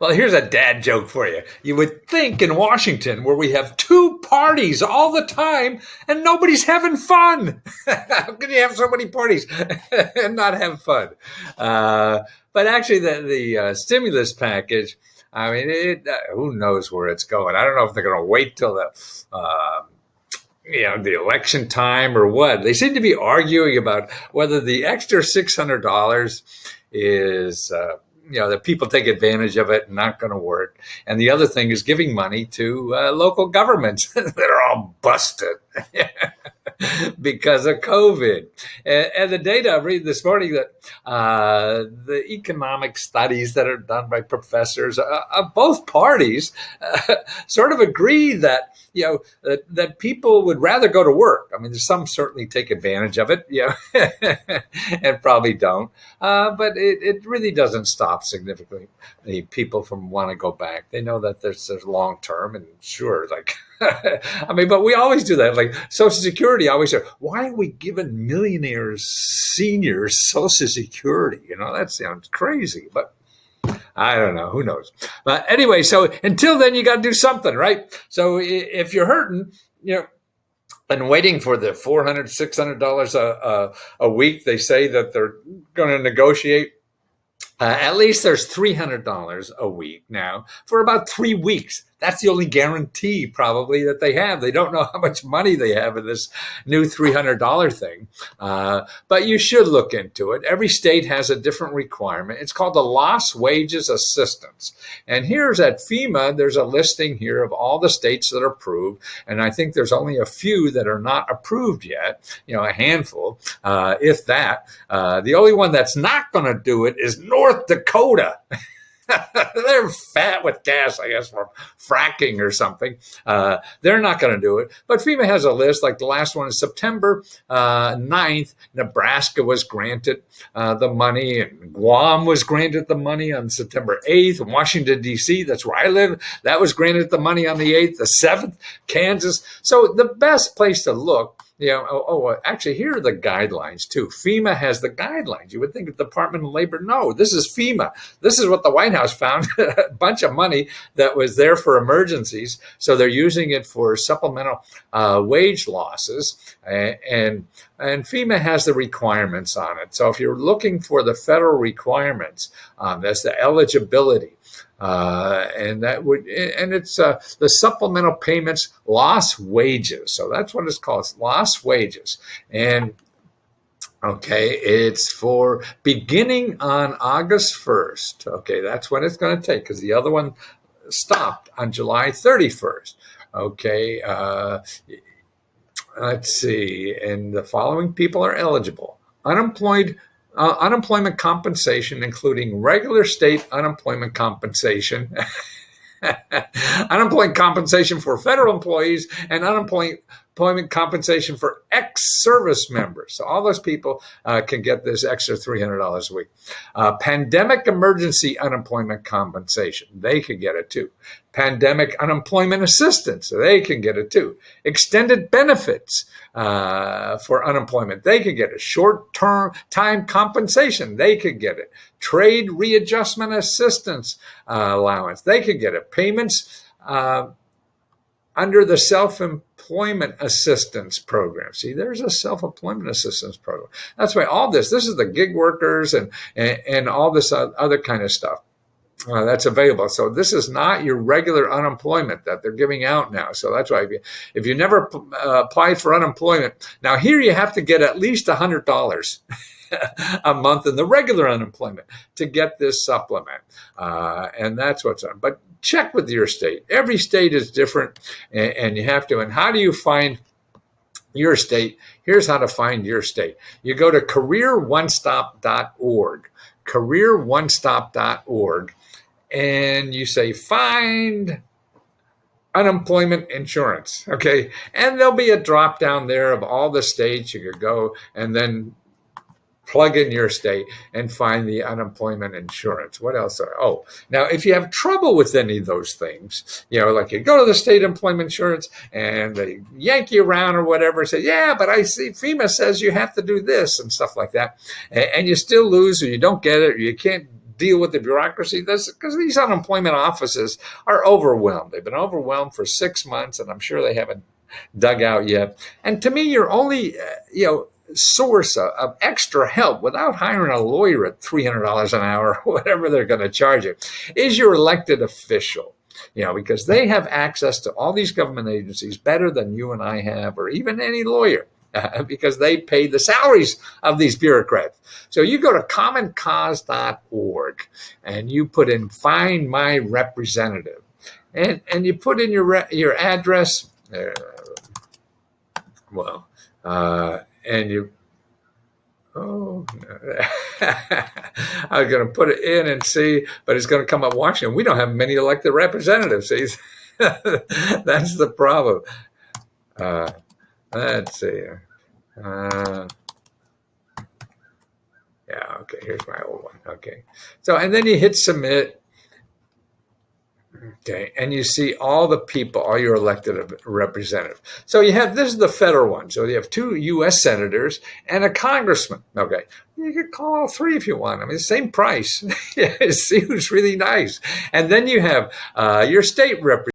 Well, here's a dad joke for you. You would think in Washington, where we have two parties all the time and nobody's having fun. How can you have so many parties and not have fun? But actually, the stimulus package, I mean, who knows where it's going? I don't know if they're going to wait till the election time or what. They seem to be arguing about whether the extra $600 is, that people take advantage of it and not going to work. And the other thing is giving money to local governments that are all busted because of COVID. And the data I read this morning that the economic studies that are done by professors of both parties sort of agree that that people would rather go to work. I mean, some certainly take advantage of it, and probably don't. But it really doesn't stop significantly the people from want to go back. They know that there's long term, and sure, like, I mean, but we always do that. Like Social Security, I always say, why are we giving millionaires, seniors, Social Security? That sounds crazy, but I don't know. Who knows? But anyway, so until then, you got to do something, right? So if you're hurting, and waiting for the $400, $600 a week, they say that they're going to negotiate. At least there's $300 a week now for about 3 weeks. That's the only guarantee probably that they have. They don't know how much money they have in this new $300 thing. But you should look into it. Every state has a different requirement. It's called the Lost Wages Assistance. And here's at FEMA, there's a listing here of all the states that are approved. And I think there's only a few that are not approved yet, a handful, if that. The only one that's not going to do it is North Dakota. They're fat with gas, I guess, from fracking or something. They're not going to do it. But FEMA has a list, like the last one is September 9th. Nebraska was granted the money, and Guam was granted the money on September 8th. Washington, D.C., that's where I live, that was granted the money on the 8th. The 7th, Kansas. So the best place to look, actually, here are the guidelines, too. FEMA has the guidelines. You would think the Department of Labor, no, this is FEMA. This is what the White House found, a bunch of money that was there for emergencies. So they're using it for supplemental wage losses. And FEMA has the requirements on it. So if you're looking for the federal requirements, that's the eligibility. And it's the supplemental payments, lost wages. So that's what it's called. It's lost wages. And okay, it's for beginning on August 1st. Okay, that's when it's going to take, because the other one stopped on July 31st. Okay, let's see. And the following people are eligible: unemployment compensation, including regular state unemployment compensation, unemployment compensation for federal employees, and unemployment compensation for ex-service members. So all those people can get this extra $300 a week. Pandemic emergency unemployment compensation, they can get it too. Pandemic unemployment assistance, they can get it too. Extended benefits for unemployment, they can get it. Short-term time compensation, they can get it. Trade readjustment assistance allowance, they can get it. Payments under the self-employment assistance program. See, there's a self-employment assistance program. That's why all this is the gig workers and all this other kind of stuff that's available. So this is not your regular unemployment that they're giving out now. So that's why if you never applied for unemployment, now here you have to get at least $100 a month in the regular unemployment to get this supplement. And that's what's on. But check with your state. Every state is different, and you have to. And how do you find your state? Here's how to find your state. You go to careeronestop.org, careeronestop.org, and you say, find unemployment insurance, okay? And there'll be a drop down there of all the states you could go, and then plug in your state and find the unemployment insurance. What else? Oh, now, if you have trouble with any of those things, like you go to the state employment insurance and they yank you around or whatever, say, yeah, but I see FEMA says you have to do this and stuff like that, and you still lose, or you don't get it, or you can't deal with the bureaucracy. Because these unemployment offices are overwhelmed. They've been overwhelmed for 6 months, and I'm sure they haven't dug out yet. And to me, your only, source of extra help without hiring a lawyer at $300 an hour, or whatever they're going to charge you, is your elected official. Because they have access to all these government agencies better than you and I have, or even any lawyer, because they pay the salaries of these bureaucrats. So you go to commoncause.org and you put in "Find My Representative," and you put in your address. And you. Oh, I was going to put it in and see, but it's going to come up Washington. We don't have many elected representatives. See? That's the problem. Let's see. Yeah, okay, here's my old one. Okay. So, and then you hit submit. Okay, and you see all the people, all your elected representative. So this is the federal one. So you have 2 U.S. senators and a congressman. Okay, you could call all 3 if you want. I mean, the same price. See who's really nice. And then you have your state representative.